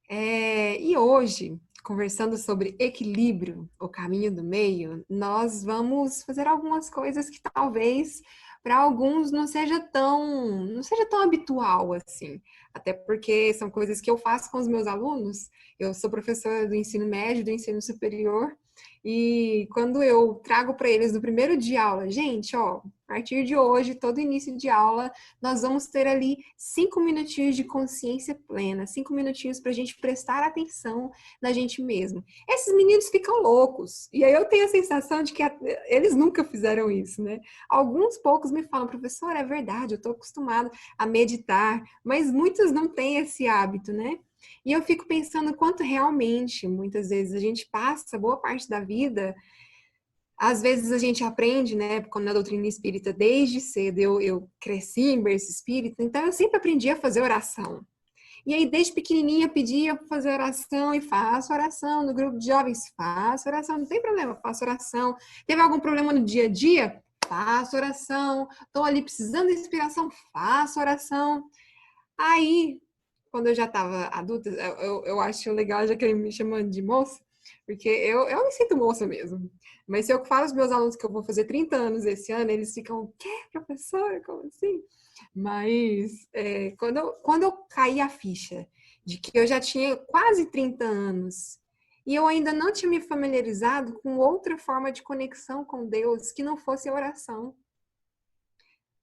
E hoje, conversando sobre equilíbrio, o caminho do meio, nós vamos fazer algumas coisas que talvez para alguns não seja tão habitual assim. Até porque são coisas que eu faço com os meus alunos. Eu sou professora do ensino médio, do ensino superior, e quando eu trago para eles no primeiro dia de aula, gente, ó, a partir de hoje, todo início de aula, nós vamos ter ali 5 minutinhos de consciência plena, 5 minutinhos para a gente prestar atenção na gente mesmo. Esses meninos ficam loucos. E aí eu tenho a sensação de que eles nunca fizeram isso, né? Alguns poucos me falam, professor, é verdade, eu estou acostumado a meditar, mas muitos não têm esse hábito, né? E eu fico pensando quanto realmente, muitas vezes, a gente passa boa parte da vida. Às vezes a gente aprende, né, quando na doutrina espírita, desde cedo, eu cresci em berço espírita, então eu sempre aprendi a fazer oração. E aí, desde pequenininha, pedia para fazer oração e faço oração. No grupo de jovens, faço oração, não tem problema, faço oração. Teve algum problema no dia a dia? Faço oração. Estou ali precisando de inspiração, faço oração. Aí, quando eu já estava adulta, eu acho legal, já que ele me chamando de moça, porque eu me sinto moça mesmo. Mas se eu falo aos meus alunos que eu vou fazer 30 anos esse ano, eles ficam, o quê, professora? Como assim? Mas quando eu caí a ficha de que eu já tinha quase 30 anos e eu ainda não tinha me familiarizado com outra forma de conexão com Deus que não fosse a oração.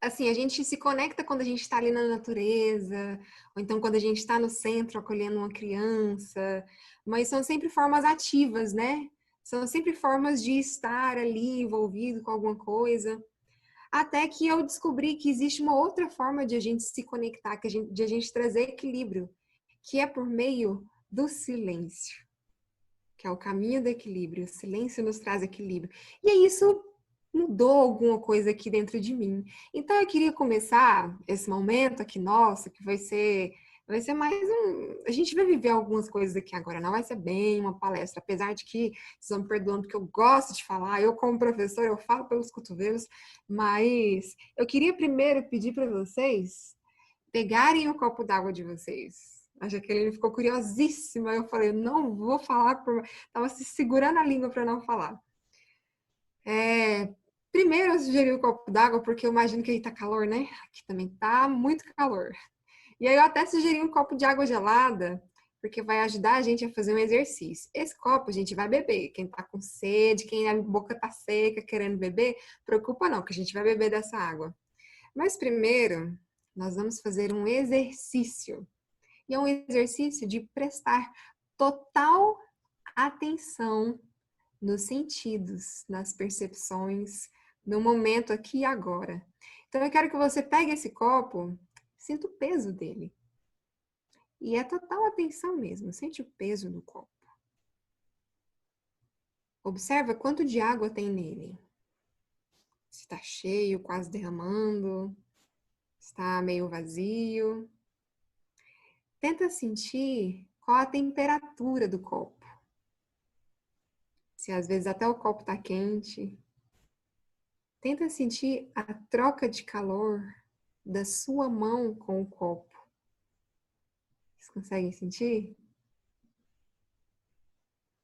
Assim, a gente se conecta quando a gente está ali na natureza, ou então quando a gente está no centro acolhendo uma criança, mas são sempre formas ativas, né? São sempre formas de estar ali envolvido com alguma coisa. Até que eu descobri que existe uma outra forma de a gente se conectar, de a gente trazer equilíbrio, que é por meio do silêncio, que é o caminho do equilíbrio. O silêncio nos traz equilíbrio. E aí isso mudou alguma coisa aqui dentro de mim. Então eu queria começar esse momento aqui nosso, que vai ser mais um. A gente vai viver algumas coisas aqui agora, não vai ser bem uma palestra, apesar de que, vocês vão me perdoando, porque eu gosto de falar, eu, como professor, eu falo pelos cotovelos, mas eu queria primeiro pedir para vocês pegarem o copo d'água de vocês. A Jaqueline ficou curiosíssima. Eu falei, não vou falar, tava se segurando a língua para não falar. Primeiro eu sugeri o copo d'água porque eu imagino que aí tá calor, né? Aqui também tá muito calor. E aí eu até sugeri um copo de água gelada, porque vai ajudar a gente a fazer um exercício. Esse copo a gente vai beber. Quem tá com sede, quem a boca tá seca, querendo beber, preocupa não, que a gente vai beber dessa água. Mas primeiro, nós vamos fazer um exercício. E é um exercício de prestar total atenção nos sentidos, nas percepções, no momento aqui e agora. Então eu quero que você pegue esse copo, sinta o peso dele. E é total atenção mesmo, sente o peso do copo. Observa quanto de água tem nele. Se está cheio, quase derramando, está meio vazio. Tenta sentir qual a temperatura do copo. Se às vezes até o copo está quente. Tenta sentir a troca de calor da sua mão com o copo. Vocês conseguem sentir?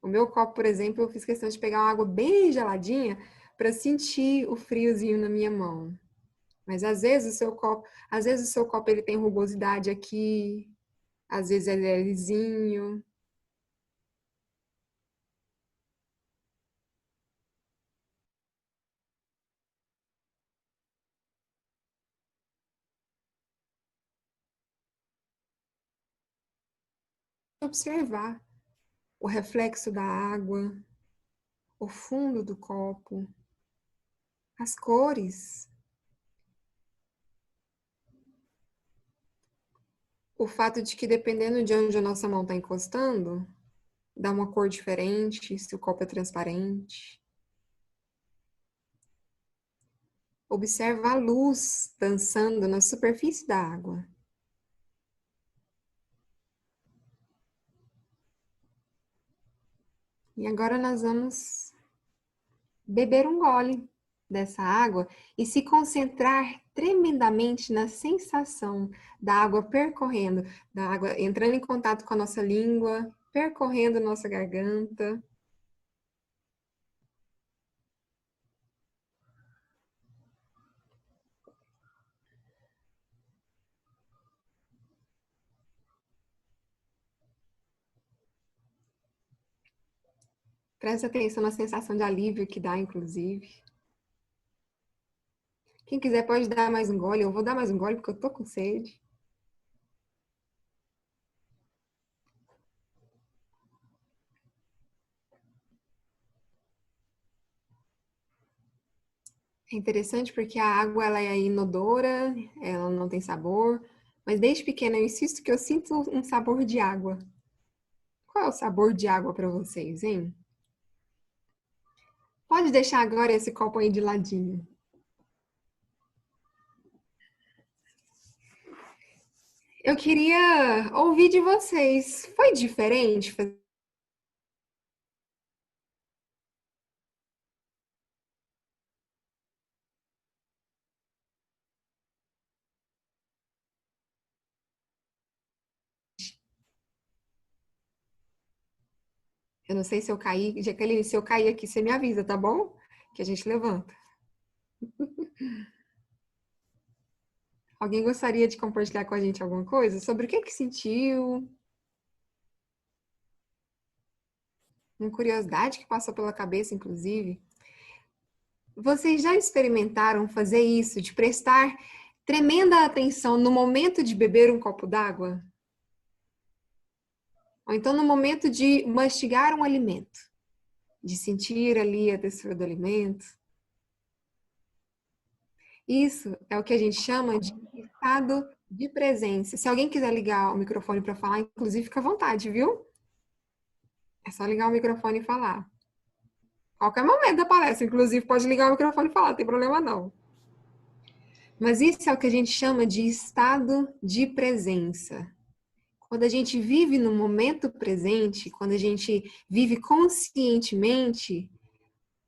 O meu copo, por exemplo, eu fiz questão de pegar uma água bem geladinha para sentir o friozinho na minha mão. Mas às vezes o seu copo ele tem rugosidade aqui, às vezes ele é lisinho. Observar o reflexo da água, o fundo do copo, as cores, o fato de que dependendo de onde a nossa mão está encostando, dá uma cor diferente, se o copo é transparente. Observa a luz dançando na superfície da água. E agora nós vamos beber um gole. dessa água e se concentrar tremendamente na sensação da água percorrendo, da água entrando em contato com a nossa língua, percorrendo a nossa garganta. Presta atenção na sensação de alívio que dá, inclusive. Quem quiser pode dar mais um gole. Eu vou dar mais um gole porque eu tô com sede. É interessante porque a água ela é inodora, ela não tem sabor, mas desde pequena eu insisto que eu sinto um sabor de água. Qual é o sabor de água para vocês, hein? Pode deixar agora esse copo aí de ladinho. Eu queria ouvir de vocês. Foi diferente? Eu não sei se eu caí, Jaqueline, se eu cair aqui, você me avisa, tá bom? Que a gente levanta. Alguém gostaria de compartilhar com a gente alguma coisa sobre o que que sentiu? Uma curiosidade que passou pela cabeça, inclusive. Vocês já experimentaram fazer isso, de prestar tremenda atenção no momento de beber um copo d'água? Ou então no momento de mastigar um alimento, de sentir ali a textura do alimento? Isso é o que a gente chama de estado de presença. Se alguém quiser ligar o microfone para falar, inclusive, fica à vontade, viu? É só ligar o microfone e falar. Qualquer momento da palestra, inclusive, pode ligar o microfone e falar, não tem problema não. Mas isso é o que a gente chama de estado de presença. Quando a gente vive no momento presente, quando a gente vive conscientemente,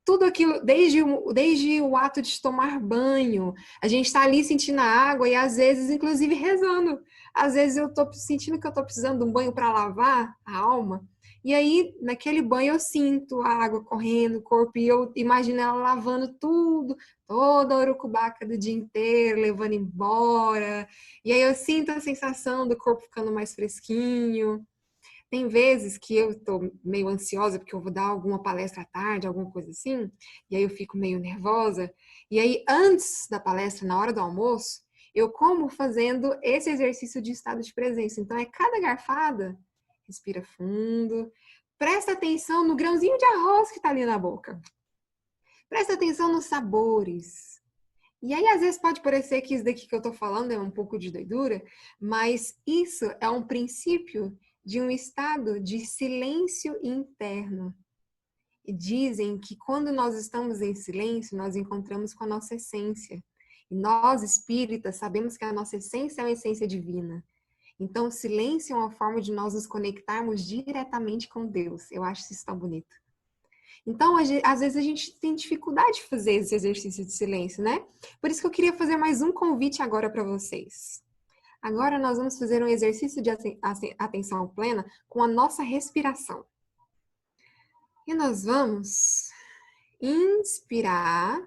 tudo aquilo, desde o ato de tomar banho, a gente está ali sentindo a água e às vezes, inclusive, rezando. Às vezes eu estou sentindo que eu estou precisando de um banho para lavar a alma. E aí, naquele banho, eu sinto a água correndo no corpo e eu imagino ela lavando tudo, toda a urucubaca do dia inteiro, levando embora. E aí eu sinto a sensação do corpo ficando mais fresquinho. Tem vezes que eu estou meio ansiosa porque eu vou dar alguma palestra à tarde, alguma coisa assim, e aí eu fico meio nervosa. E aí, antes da palestra, na hora do almoço, eu como fazendo esse exercício de estado de presença. Então, é cada garfada, respira fundo, presta atenção no grãozinho de arroz que está ali na boca. Presta atenção nos sabores. E aí, às vezes, pode parecer que isso daqui que eu estou falando é um pouco de doidura, mas isso é um princípio de um estado de silêncio interno. E dizem que quando nós estamos em silêncio, nós encontramos com a nossa essência. E nós, espíritas, sabemos que a nossa essência é uma essência divina. Então, o silêncio é uma forma de nós nos conectarmos diretamente com Deus. Eu acho isso tão bonito. Então, às vezes a gente tem dificuldade de fazer esse exercício de silêncio, né? Por isso que eu queria fazer mais um convite agora para vocês. Agora nós vamos fazer um exercício de atenção plena com a nossa respiração. E nós vamos inspirar,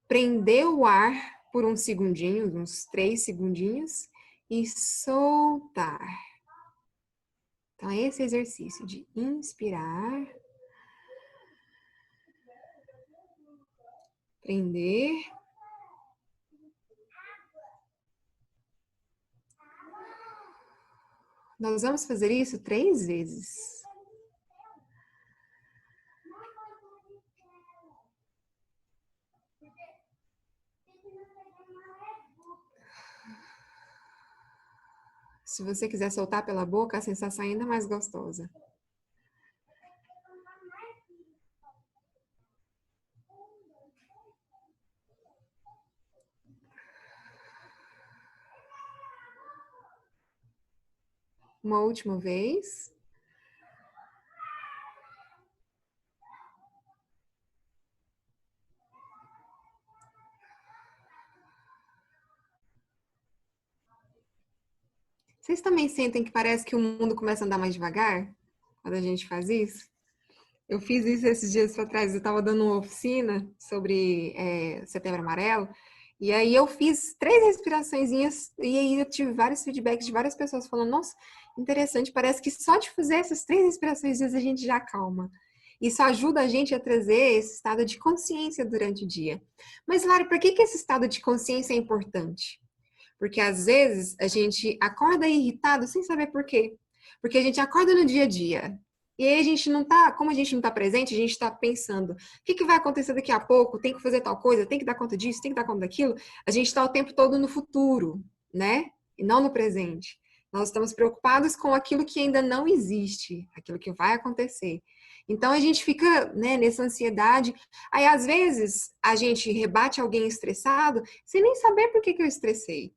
prender o ar por uns segundinhos, uns 3 segundinhos, e soltar. Então, é esse exercício de inspirar, prender. Nós vamos fazer isso 3 vezes. Se você quiser soltar pela boca, a sensação é ainda mais gostosa. Uma última vez. Vocês também sentem que parece que o mundo começa a andar mais devagar quando a gente faz isso? Eu fiz isso esses dias para trás. Eu estava dando uma oficina sobre Setembro Amarelo. E aí eu fiz 3 respiraçõezinhas e aí eu tive vários feedbacks de várias pessoas falando, nossa, interessante, parece que só de fazer essas 3 respiraçõezinhas a gente já acalma. Isso ajuda a gente a trazer esse estado de consciência durante o dia. Mas, Lara, por que esse estado de consciência é importante? Porque às vezes a gente acorda irritado sem saber por quê. Porque a gente acorda no dia a dia. E aí a gente não tá, como a gente não tá presente, a gente tá pensando, o que vai acontecer daqui a pouco? Tem que fazer tal coisa, tem que dar conta disso, tem que dar conta daquilo. A gente tá o tempo todo no futuro, né? E não no presente. Nós estamos preocupados com aquilo que ainda não existe, aquilo que vai acontecer. Então a gente fica, né, nessa ansiedade. Aí às vezes a gente rebate alguém estressado sem nem saber por que eu estressei.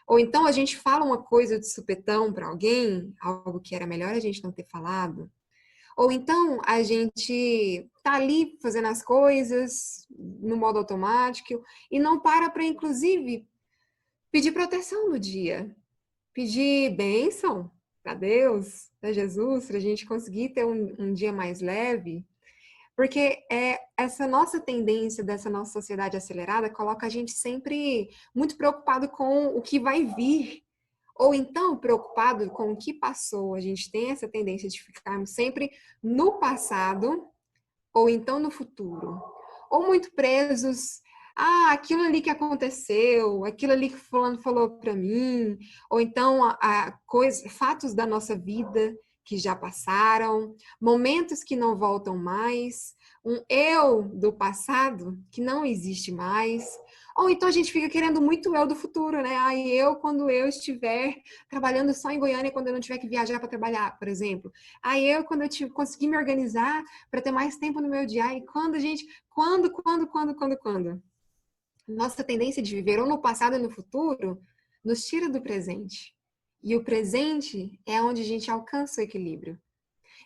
Ou então a gente fala uma coisa de supetão para alguém, algo que era melhor a gente não ter falado. Ou então a gente tá ali fazendo as coisas no modo automático e não para inclusive, pedir proteção no dia. Pedir bênção para Deus, para Jesus, para a gente conseguir ter um dia mais leve. Porque essa nossa tendência dessa nossa sociedade acelerada coloca a gente sempre muito preocupado com o que vai vir, ou então preocupado com o que passou. A gente tem essa tendência de ficarmos sempre no passado, ou então no futuro. Ou muito presos. Ah, aquilo ali que aconteceu, aquilo ali que fulano falou para mim, ou então fatos da nossa vida que já passaram, momentos que não voltam mais, um eu do passado que não existe mais. Ou então a gente fica querendo muito eu do futuro, né? Aí eu, quando eu estiver trabalhando só em Goiânia, quando eu não tiver que viajar para trabalhar, por exemplo. Aí eu, quando eu conseguir me organizar para ter mais tempo no meu dia. E quando a gente. Quando? Nossa tendência de viver ou no passado ou no futuro nos tira do presente. E o presente é onde a gente alcança o equilíbrio.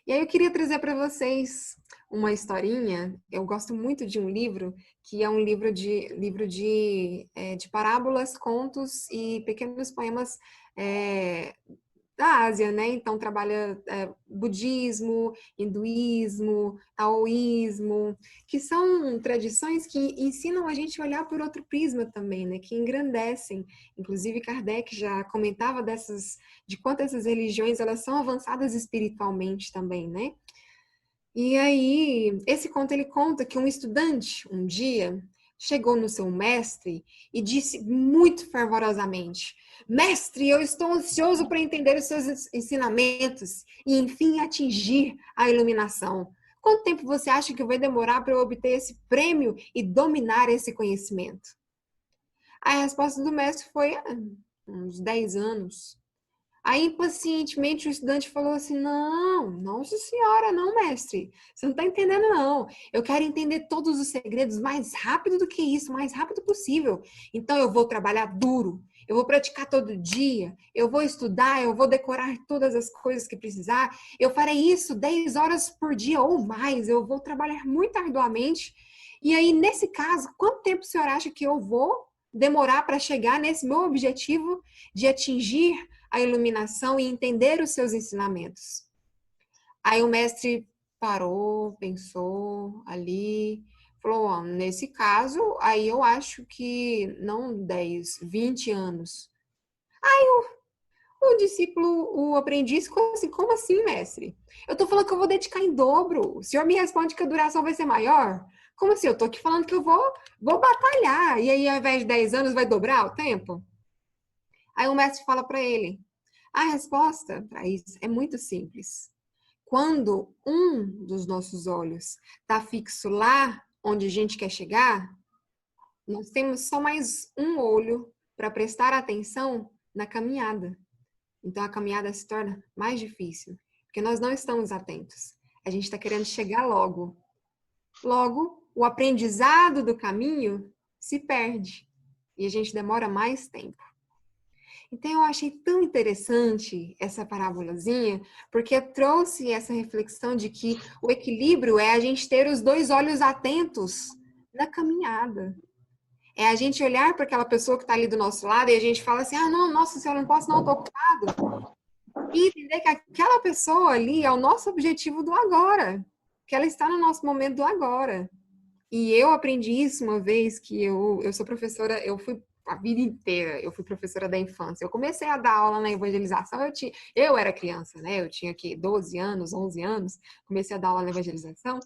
E aí eu queria trazer para vocês uma historinha. Eu gosto muito de um livro que é um livro de parábolas, contos e pequenos poemas é, da Ásia, né? Então trabalha budismo, hinduísmo, taoísmo, que são tradições que ensinam a gente a olhar por outro prisma também, né? Que engrandecem. Inclusive Kardec já comentava de quanto essas religiões elas são avançadas espiritualmente também, né? E aí, esse conto ele conta que um estudante, um dia, chegou no seu mestre e disse muito fervorosamente: Mestre, eu estou ansioso para entender os seus ensinamentos e, enfim, atingir a iluminação. Quanto tempo você acha que vai demorar para eu obter esse prêmio e dominar esse conhecimento? A resposta do mestre foi: uns 10 anos. Aí, impacientemente, o estudante falou assim: Não, nossa senhora, não, mestre. Você não está entendendo, não. Eu quero entender todos os segredos mais rápido do que isso, mais rápido possível. Então, eu vou trabalhar duro, eu vou praticar todo dia, eu vou estudar, eu vou decorar todas as coisas que precisar. Eu farei isso 10 horas por dia ou mais. Eu vou trabalhar muito arduamente. E aí, nesse caso, quanto tempo o senhor acha que eu vou demorar para chegar nesse meu objetivo de atingir a iluminação e entender os seus ensinamentos? Aí o mestre parou, pensou ali, falou: nesse caso, aí eu acho que não 10, 20 anos. O discípulo, o aprendiz, ficou assim: como assim, mestre? Eu tô falando que eu vou dedicar em dobro. O senhor me responde que a duração vai ser maior? Como assim? Eu tô aqui falando que eu vou batalhar. E aí, ao invés de 10 anos, vai dobrar o tempo? Aí o mestre fala para ele: a resposta para isso é muito simples. Quando um dos nossos olhos está fixo lá onde a gente quer chegar, nós temos só mais um olho para prestar atenção na caminhada. Então a caminhada se torna mais difícil, porque nós não estamos atentos. A gente está querendo chegar logo. Logo, o aprendizado do caminho se perde e a gente demora mais tempo. Então, eu achei tão interessante essa parábolazinha, porque trouxe essa reflexão de que o equilíbrio é a gente ter os dois olhos atentos na caminhada. É a gente olhar para aquela pessoa que está ali do nosso lado e a gente fala assim, ah, não, nossa senhora, não posso não, estou ocupado. E entender que aquela pessoa ali é o nosso objetivo do agora, que ela está no nosso momento do agora. E eu aprendi isso uma vez que eu sou professora, eu fui a vida inteira, eu fui professora da infância. Eu comecei a dar aula na evangelização, eu era criança, né? Eu tinha aqui 12 anos, 11 anos, comecei a dar aula na evangelização.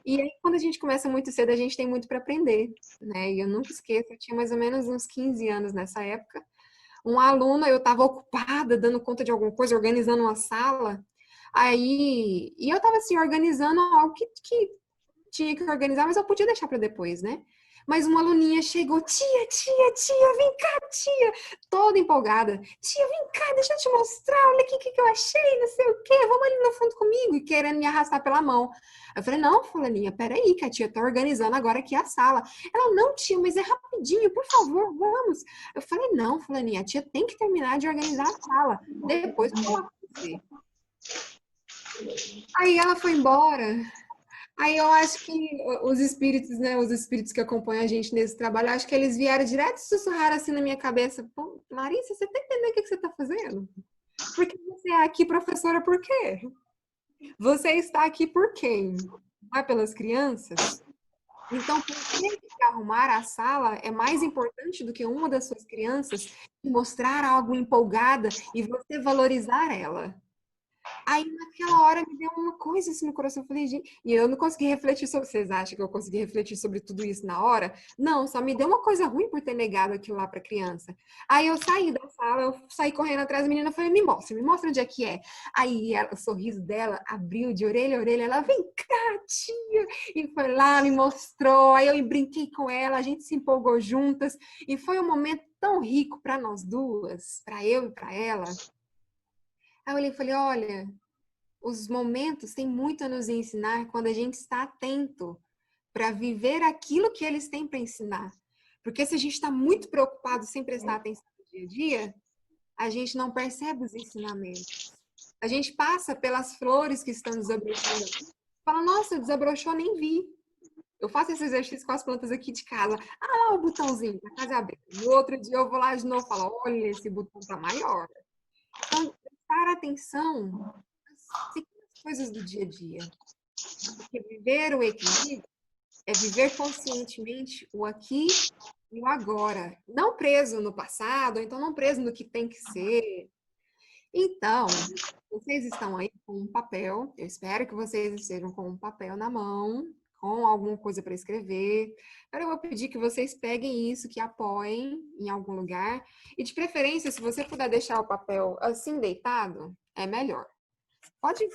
E aí, quando a gente começa muito cedo, a gente tem muito para aprender, né? E eu nunca esqueço, eu tinha mais ou menos uns 15 anos nessa época. Um aluno, eu estava ocupada, dando conta de alguma coisa, organizando uma sala. E eu estava assim, organizando algo que tinha que organizar, mas eu podia deixar para depois, né? Mas uma aluninha chegou, tia, vem cá, tia, toda empolgada. Tia, vem cá, deixa eu te mostrar, olha aqui o que eu achei, não sei o quê, vamos ali no fundo comigo, e querendo me arrastar pela mão. Eu falei, não, fulaninha, peraí, que a tia tá organizando agora aqui a sala. Ela, não, tia, mas é rapidinho, por favor, vamos. Eu falei, não, fulaninha, a tia tem que terminar de organizar a sala, depois eu vou falar com você. Aí ela foi embora. Aí eu acho que os espíritos, né, os espíritos que acompanham a gente nesse trabalho, eu acho que eles vieram direto sussurrar assim na minha cabeça, pô, Larissa, você tá entendendo o que você tá fazendo? Porque você é aqui professora por quê? Você está aqui por quem? Não é pelas crianças? Então, por que arrumar a sala é mais importante do que uma das suas crianças e mostrar algo empolgada e você valorizar ela? Aí naquela hora me deu uma coisa assim no coração. Eu falei, gente, e eu não consegui refletir sobre. Vocês acham que eu consegui refletir sobre tudo isso na hora? Não, só me deu uma coisa ruim por ter negado aquilo lá pra criança. Aí eu saí da sala, eu saí correndo atrás da menina e falei, me mostra onde é que é. Aí ela, o sorriso dela abriu de orelha a orelha, ela, vem cá, tia! E foi lá, me mostrou. Aí eu brinquei com ela, a gente se empolgou juntas. E foi um momento tão rico para nós duas, para eu e para ela. Aí eu olhei e falei, olha, os momentos têm muito a nos ensinar quando a gente está atento para viver aquilo que eles têm para ensinar. Porque se a gente está muito preocupado sem prestar atenção no dia a dia, a gente não percebe os ensinamentos. A gente passa pelas flores que estão desabrochando. Fala, nossa, desabrochou, nem vi. Eu faço esse exercício com as plantas aqui de casa. Ah, lá o botãozinho, a casa é aberta. No outro dia eu vou lá de novo e falo, olha, esse botão tá maior. Então, prestar atenção nas pequenas coisas do dia a dia. Porque viver o equilíbrio é viver conscientemente o aqui e o agora. Não preso no passado, ou então não preso no que tem que ser. Então, vocês estão aí com um papel, eu espero que vocês estejam com um papel na mão, com alguma coisa para escrever. Agora eu vou pedir que vocês peguem isso, que apoiem em algum lugar. E de preferência, se você puder deixar o papel assim deitado, é melhor. Pode,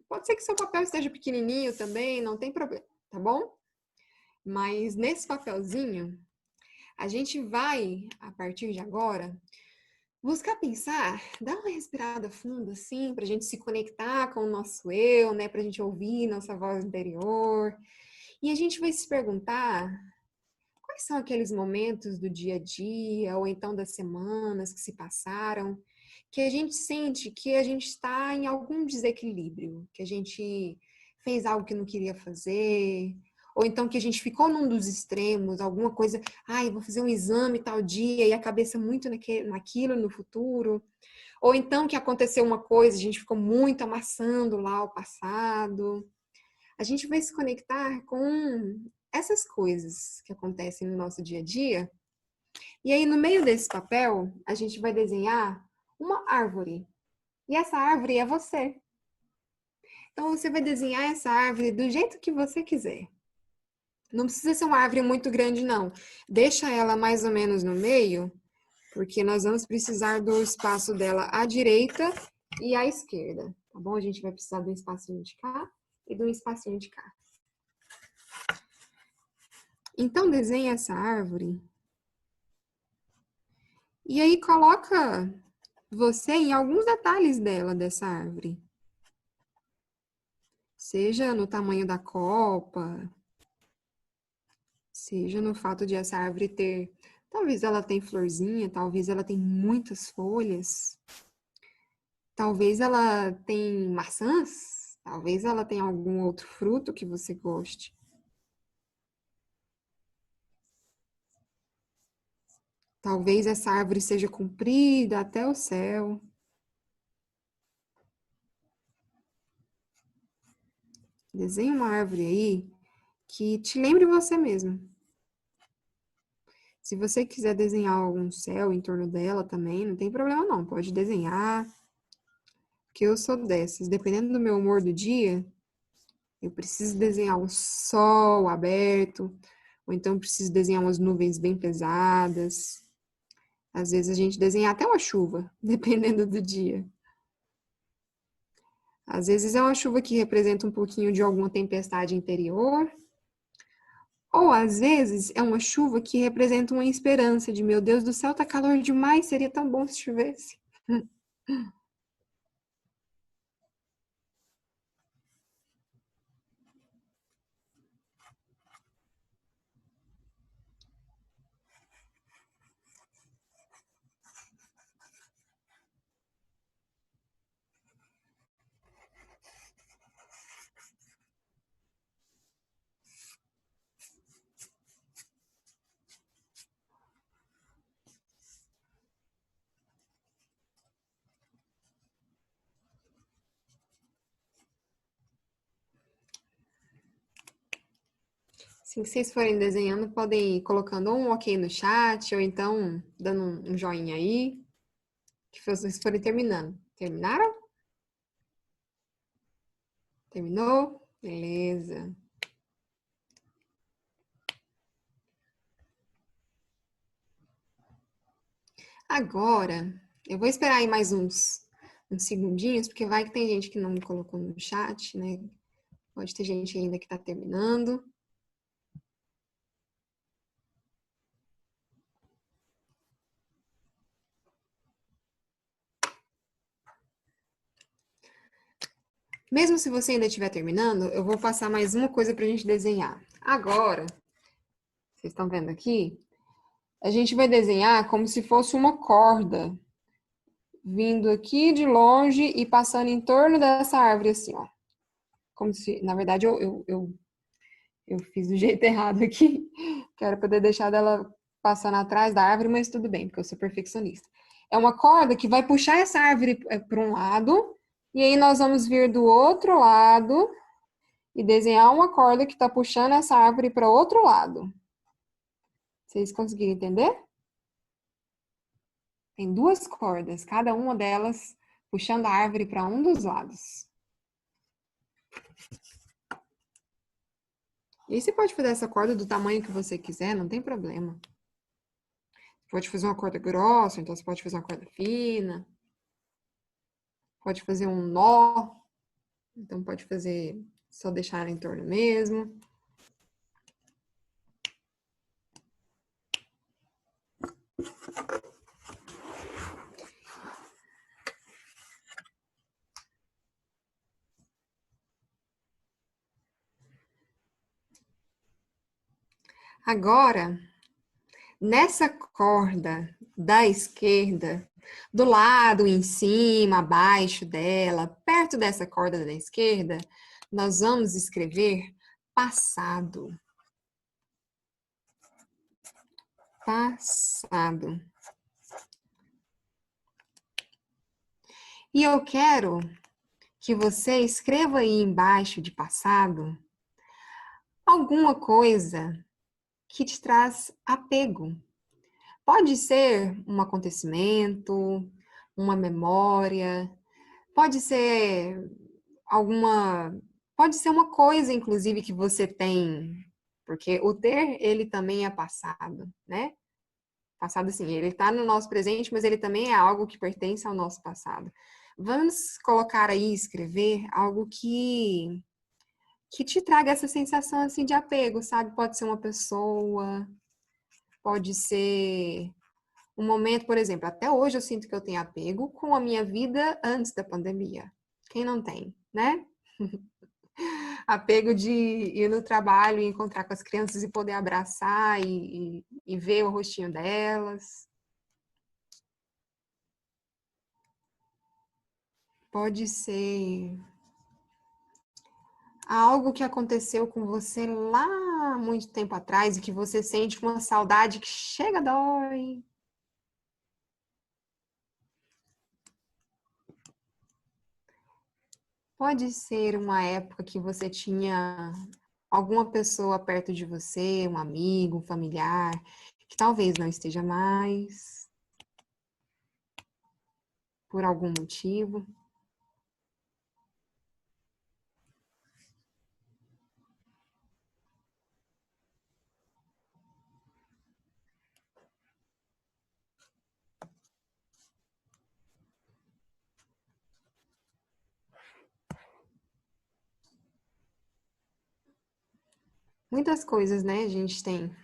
pode ser que seu papel esteja pequenininho também, não tem problema, tá bom? Mas nesse papelzinho, a gente vai, a partir de agora, buscar pensar, dar uma respirada funda, assim, para a gente se conectar com o nosso eu, né? Para a gente ouvir nossa voz interior. E a gente vai se perguntar quais são aqueles momentos do dia a dia, ou então das semanas que se passaram, que a gente sente que a gente está em algum desequilíbrio, que a gente fez algo que não queria fazer, ou então que a gente ficou num dos extremos, alguma coisa, ai, vou fazer um exame tal dia e a cabeça muito naquilo no futuro, ou então que aconteceu uma coisa, a gente ficou muito amassando lá o passado. A gente vai se conectar com essas coisas que acontecem no nosso dia a dia. E aí, no meio desse papel, a gente vai desenhar uma árvore. E essa árvore é você. Então, você vai desenhar essa árvore do jeito que você quiser. Não precisa ser uma árvore muito grande, não. Deixa ela mais ou menos no meio, porque nós vamos precisar do espaço dela à direita e à esquerda. Tá bom? A gente vai precisar de um espacinho de cá e de um espacinho de cá. Então, desenha essa árvore. E aí, coloca você em alguns detalhes dela, dessa árvore. Seja no tamanho da copa, seja no fato de essa árvore ter, talvez ela tenha florzinha, talvez ela tenha muitas folhas, talvez ela tenha maçãs, talvez ela tenha algum outro fruto que você goste. Talvez essa árvore seja comprida até o céu. Desenhe uma árvore aí que te lembre você mesmo. Se você quiser desenhar algum céu em torno dela também, não tem problema não. Pode desenhar, que eu sou dessas. Dependendo do meu humor do dia, eu preciso desenhar um sol aberto, ou então preciso desenhar umas nuvens bem pesadas. Às vezes a gente desenha até uma chuva, dependendo do dia. Às vezes é uma chuva que representa um pouquinho de alguma tempestade interior, ou às vezes é uma chuva que representa uma esperança de, meu Deus do céu, tá calor demais, seria tão bom se chovesse. Se vocês forem desenhando, podem ir colocando um ok no chat, ou então dando um joinha aí, que vocês forem terminando. Terminaram? Terminou? Beleza. Agora, eu vou esperar aí mais uns segundinhos, porque vai que tem gente que não me colocou no chat, né? Pode ter gente ainda que tá terminando. Mesmo se você ainda estiver terminando, eu vou passar mais uma coisa pra gente desenhar. Agora, vocês estão vendo aqui? A gente vai desenhar como se fosse uma corda vindo aqui de longe e passando em torno dessa árvore assim, ó. Como se, na verdade, eu fiz do jeito errado aqui. Quero poder deixar ela passando atrás da árvore, mas tudo bem, porque eu sou perfeccionista. É uma corda que vai puxar essa árvore para um lado, e aí nós vamos vir do outro lado e desenhar uma corda que está puxando essa árvore para outro lado. Vocês conseguiram entender? Tem duas cordas, cada uma delas puxando a árvore para um dos lados. E aí você pode fazer essa corda do tamanho que você quiser, não tem problema. Pode fazer uma corda grossa, então você pode fazer uma corda fina. Pode fazer um nó, então pode fazer só deixar em torno mesmo. Agora, nessa corda da esquerda, do lado, em cima, abaixo dela, perto dessa corda da esquerda, nós vamos escrever passado. Passado. E eu quero que você escreva aí embaixo de passado alguma coisa que te traz apego. Pode ser um acontecimento, uma memória, pode ser alguma, pode ser uma coisa, inclusive, que você tem, porque o ter, ele também é passado, né? Passado, sim, ele está no nosso presente, mas ele também é algo que pertence ao nosso passado. Vamos colocar aí, escrever algo que te traga essa sensação assim de apego, sabe? Pode ser uma pessoa, pode ser um momento, por exemplo, até hoje eu sinto que eu tenho apego com a minha vida antes da pandemia. Quem não tem, né? Apego de ir no trabalho e encontrar com as crianças e poder abraçar e ver o rostinho delas. Pode ser algo que aconteceu com você lá muito tempo atrás e que você sente uma saudade que chega dói. Pode ser uma época que você tinha alguma pessoa perto de você, um amigo, um familiar, que talvez não esteja mais, por algum motivo. Muitas coisas, né, a gente tem.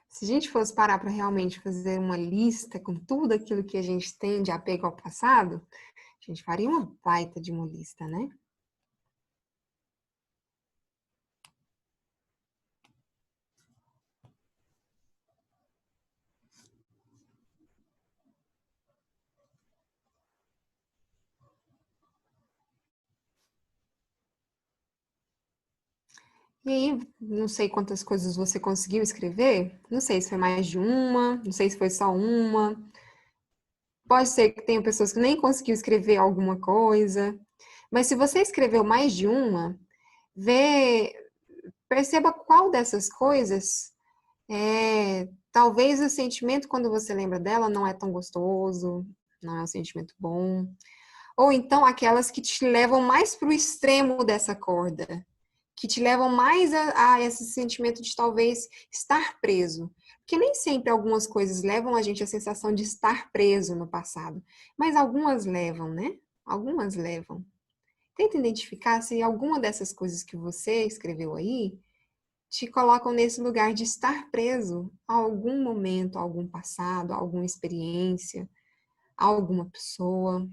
Se a gente fosse parar para realmente fazer uma lista com tudo aquilo que a gente tem de apego ao passado, a gente faria uma baita de uma lista, né? E aí, não sei quantas coisas você conseguiu escrever, não sei se foi mais de uma, não sei se foi só uma. Pode ser que tenha pessoas que nem conseguiu escrever alguma coisa, mas se você escreveu mais de uma, vê, perceba qual dessas coisas talvez o sentimento quando você lembra dela não é tão gostoso, não é um sentimento bom. Ou então aquelas que te levam mais para o extremo dessa corda, que te levam mais a esse sentimento de talvez estar preso. Porque nem sempre algumas coisas levam a gente à sensação de estar preso no passado, mas algumas levam, né? Algumas levam. Tenta identificar se alguma dessas coisas que você escreveu aí te colocam nesse lugar de estar preso a algum momento, a algum passado, a alguma experiência, a alguma pessoa.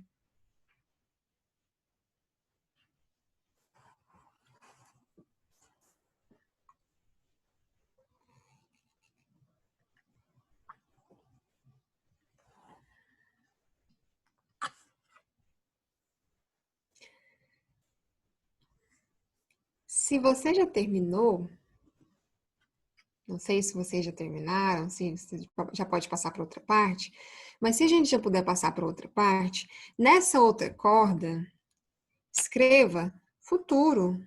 Se você já terminou, não sei se vocês já terminaram, se você já pode passar para outra parte, mas se a gente já puder passar para outra parte, nessa outra corda, escreva futuro.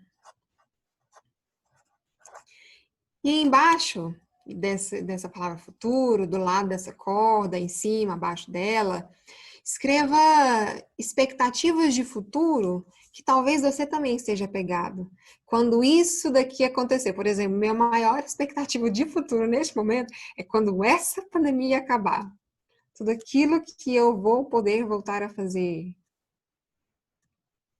E embaixo dessa palavra futuro, do lado dessa corda, em cima, abaixo dela, escreva expectativas de futuro que talvez você também esteja pegado. Quando isso daqui acontecer, por exemplo, minha maior expectativa de futuro neste momento é quando essa pandemia acabar. Tudo aquilo que eu vou poder voltar a fazer.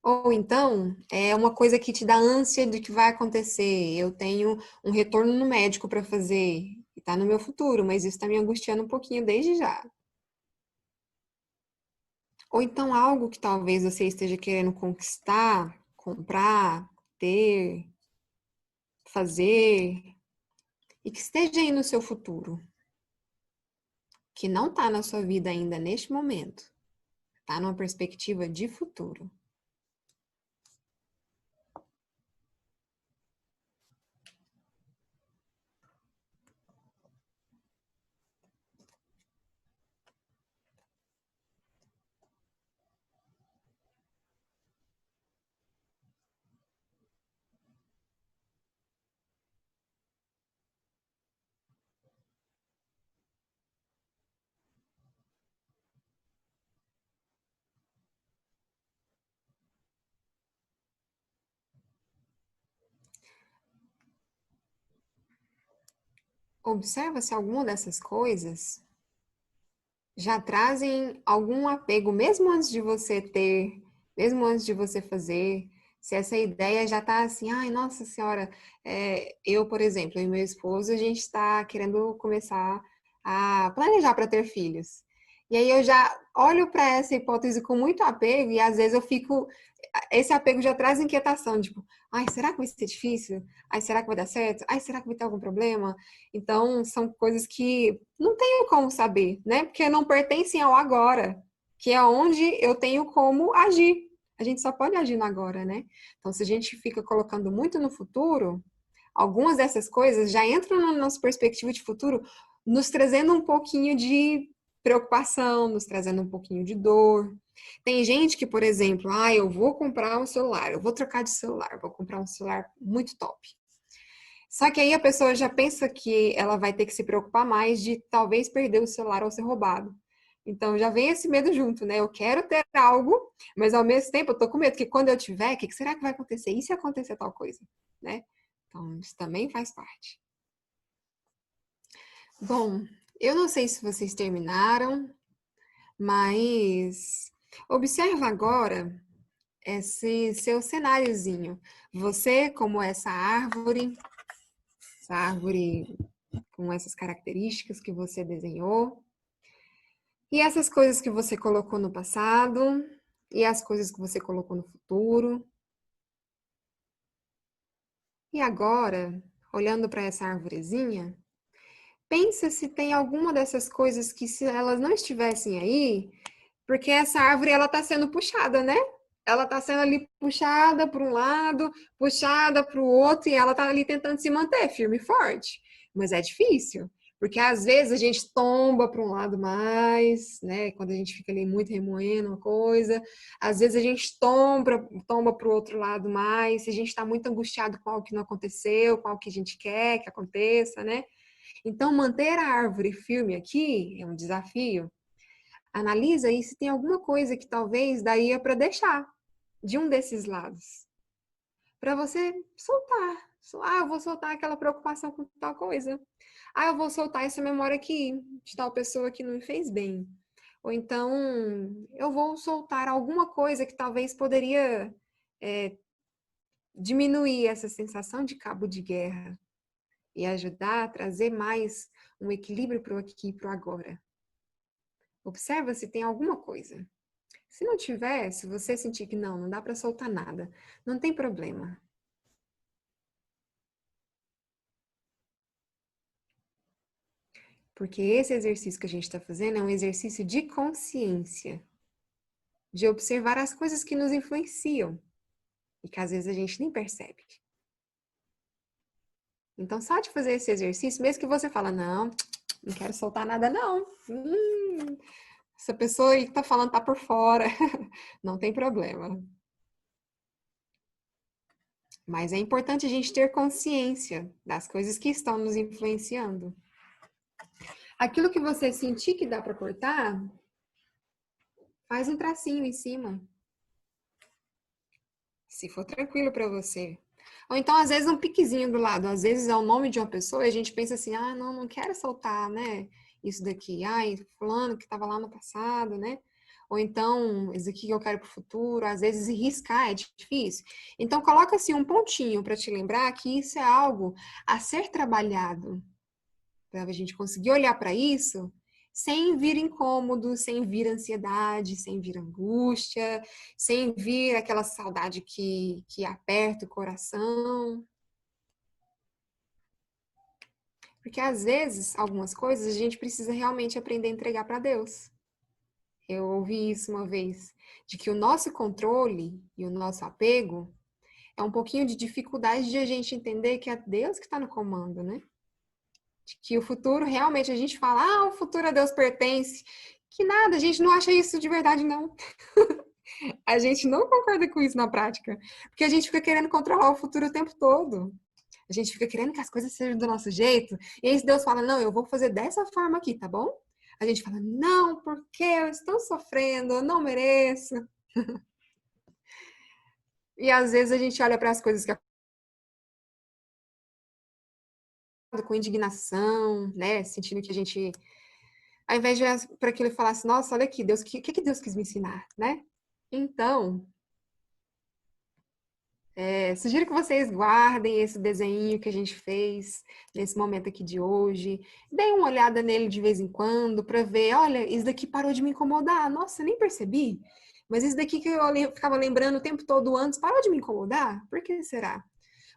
Ou então, é uma coisa que te dá ânsia de que vai acontecer. Eu tenho um retorno no médico para fazer, e está no meu futuro, mas isso está me angustiando um pouquinho desde já. Ou então algo que talvez você esteja querendo conquistar, comprar, ter, fazer, e que esteja aí no seu futuro, que não está na sua vida ainda neste momento, está numa perspectiva de futuro. Observa se alguma dessas coisas já trazem algum apego, mesmo antes de você ter, mesmo antes de você fazer, se essa ideia já tá assim, ai, nossa senhora, eu, por exemplo, e meu esposo, a gente está querendo começar a planejar para ter filhos. E aí eu já olho para essa hipótese com muito apego e às vezes eu fico, esse apego já traz inquietação, tipo, ai, será que vai ser difícil? Ai, será que vai dar certo? Ai, será que vai ter algum problema? Então, são coisas que não tenho como saber, né? Porque não pertencem ao agora, que é onde eu tenho como agir. A gente só pode agir no agora, né? Então, se a gente fica colocando muito no futuro, algumas dessas coisas já entram na nossa perspectiva de futuro, nos trazendo um pouquinho de preocupação, nos trazendo um pouquinho de dor. Tem gente que, por exemplo, eu vou comprar um celular, eu vou trocar de celular, vou comprar um celular muito top. Só que aí a pessoa já pensa que ela vai ter que se preocupar mais de talvez perder o celular ou ser roubado. Então já vem esse medo junto, né? Eu quero ter algo, mas ao mesmo tempo eu tô com medo que quando eu tiver, o que será que vai acontecer? E se acontecer tal coisa, né? Então isso também faz parte. Bom, eu não sei se vocês terminaram, mas observa agora esse seu cenáriozinho. Você como essa árvore com essas características que você desenhou, e essas coisas que você colocou no passado, e as coisas que você colocou no futuro. E agora, olhando para essa arvorezinha, pensa se tem alguma dessas coisas que se elas não estivessem aí, porque essa árvore ela está sendo puxada, né? Ela está sendo ali puxada para um lado, puxada para o outro, e ela está ali tentando se manter firme e forte. Mas é difícil, porque às vezes a gente tomba para um lado mais, né? Quando a gente fica ali muito remoendo uma coisa, às vezes a gente tomba para o outro lado mais, se a gente está muito angustiado com algo que não aconteceu, com algo que a gente quer que aconteça, né? Então, manter a árvore firme aqui é um desafio. Analisa aí se tem alguma coisa que talvez daria para deixar de um desses lados, para você soltar. Eu vou soltar aquela preocupação com tal coisa. Eu vou soltar essa memória aqui de tal pessoa que não me fez bem. Ou então, eu vou soltar alguma coisa que talvez poderia diminuir essa sensação de cabo de guerra e ajudar a trazer mais um equilíbrio para o aqui e para o agora. Observa se tem alguma coisa. Se não tiver, se você sentir que não dá para soltar nada, não tem problema. Porque esse exercício que a gente está fazendo é um exercício de consciência, de observar as coisas que nos influenciam e que às vezes a gente nem percebe. Então, só de fazer esse exercício, mesmo que você fala, não quero soltar nada não. Essa pessoa aí que tá falando tá por fora. Não tem problema. Mas é importante a gente ter consciência das coisas que estão nos influenciando. Aquilo que você sentir que dá para cortar, faz um tracinho em cima. Se for tranquilo para você. Ou então, às vezes, um piquezinho do lado. Às vezes é o nome de uma pessoa e a gente pensa assim, não quero soltar, né? Isso daqui. Fulano que estava lá no passado, né? Ou então, isso aqui que eu quero para o futuro. Às vezes, riscar é difícil. Então, coloca assim um pontinho para te lembrar que isso é algo a ser trabalhado. Para a gente conseguir olhar para isso sem vir incômodo, sem vir ansiedade, sem vir angústia, sem vir aquela saudade que aperta o coração. Porque às vezes, algumas coisas a gente precisa realmente aprender a entregar para Deus. Eu ouvi isso uma vez, de que o nosso controle e o nosso apego é um pouquinho de dificuldade de a gente entender que é Deus que está no comando, né? De que o futuro realmente a gente fala, o futuro a Deus pertence. Que nada, a gente não acha isso de verdade, não. A gente não concorda com isso na prática, porque a gente fica querendo controlar o futuro o tempo todo. A gente fica querendo que as coisas sejam do nosso jeito, e aí se Deus fala, não, eu vou fazer dessa forma aqui, tá bom? A gente fala, não, porque eu estou sofrendo, eu não mereço. E às vezes a gente olha para as coisas que acontecem com indignação, né? Sentindo que a gente, ao invés de para aquilo e falar assim, nossa, olha aqui, Deus, o que Deus quis me ensinar, né? Então, sugiro que vocês guardem esse desenho que a gente fez nesse momento aqui de hoje. Deem uma olhada nele de vez em quando para ver, olha, isso daqui parou de me incomodar. Nossa, nem percebi. Mas isso daqui que eu ficava lembrando o tempo todo antes parou de me incomodar? Por que será?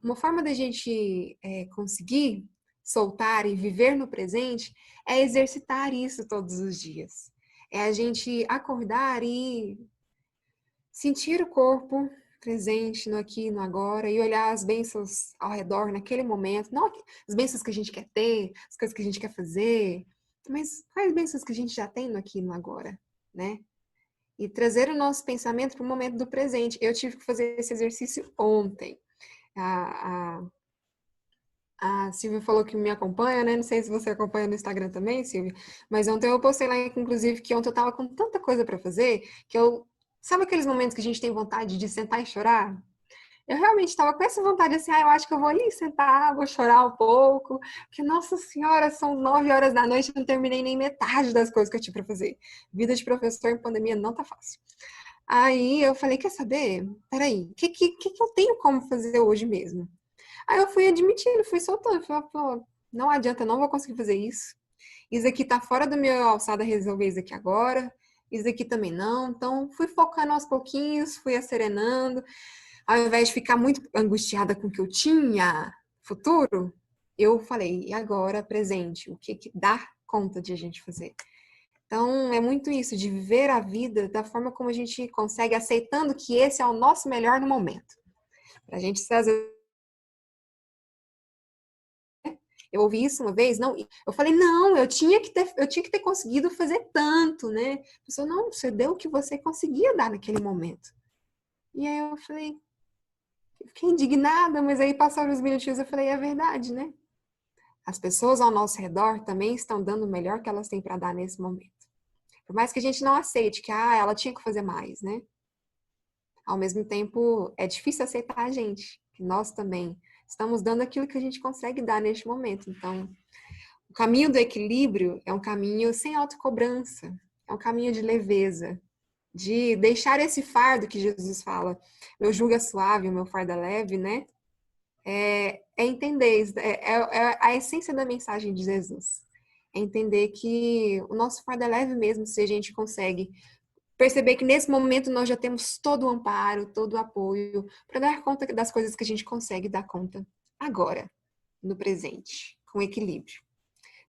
Uma forma da gente conseguir soltar e viver no presente é exercitar isso todos os dias. É a gente acordar e sentir o corpo presente no aqui e no agora e olhar as bênçãos ao redor naquele momento, não as bênçãos que a gente quer ter, as coisas que a gente quer fazer, mas quais bênçãos que a gente já tem no aqui e no agora, né? e trazer o nosso pensamento para o momento do presente. Eu tive que fazer esse exercício ontem. A, a Silvia falou que me acompanha, né? Não sei se você acompanha no Instagram também, Silvia, mas ontem eu postei lá, inclusive, que ontem eu tava com tanta coisa para fazer que eu. Sabe aqueles momentos que a gente tem vontade de sentar e chorar? Eu realmente estava com essa vontade assim, eu acho que eu vou ali sentar, vou chorar um pouco, porque, nossa senhora, são 9 horas da noite, eu não terminei nem metade das coisas que eu tinha para fazer. Vida de professor em pandemia não tá fácil. Aí eu falei, quer saber? Peraí, o que eu tenho como fazer hoje mesmo? Aí eu fui admitindo, fui soltando, falei, pô, não adianta, eu não vou conseguir fazer isso. Isso aqui tá fora do meu alçada resolver isso aqui agora. Isso aqui também não. Então, fui focando aos pouquinhos, fui acerenando. Ao invés de ficar muito angustiada com o que eu tinha futuro, eu falei, e agora, presente? O que, que dá conta de a gente fazer? Então, é muito isso, de viver a vida da forma como a gente consegue, aceitando que esse é o nosso melhor no momento. Pra gente ser, às vezes, eu ouvi isso uma vez, não, eu falei, não, eu tinha que ter conseguido fazer tanto, né? A pessoa, não, você deu o que você conseguia dar naquele momento. E aí eu falei, fiquei indignada, mas aí passaram os minutinhos, eu falei, é verdade, né? As pessoas ao nosso redor também estão dando o melhor que elas têm para dar nesse momento. Por mais que a gente não aceite que, ela tinha que fazer mais, né? Ao mesmo tempo, é difícil aceitar a gente, que nós também estamos dando aquilo que a gente consegue dar neste momento. Então, o caminho do equilíbrio é um caminho sem autocobrança, é um caminho de leveza, de deixar esse fardo que Jesus fala, meu jugo é suave, o meu fardo é leve, né? É entender, é a essência da mensagem de Jesus. É entender que o nosso fardo é leve mesmo se a gente consegue perceber que nesse momento nós já temos todo o amparo, todo o apoio para dar conta das coisas que a gente consegue dar conta agora, no presente, com equilíbrio.